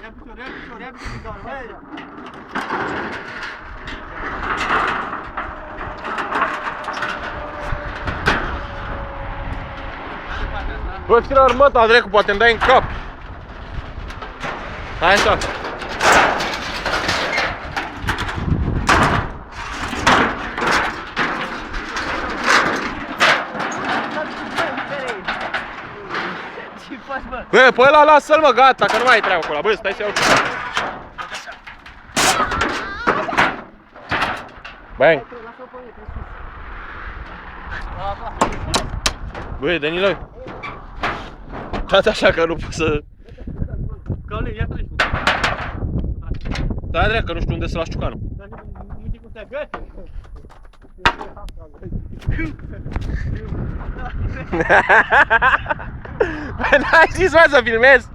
Ia picior, ia picior, băi! Bă, ține armata, dracu, poate îmi dai în cap. Hai așa. Ce faci, bă? Bă, pe ăla lasă-l, mă, gata, că nu mai ai treabă acolo. Bă, stai să iau. Bang. Băi, Danilo. Stați așa că nu pot să... Caule, ia treci. Da, drept, că nu știu unde să lași ciucanul. Nu știi cum te găsi. Bă, n-ai zis, mă, să filmez?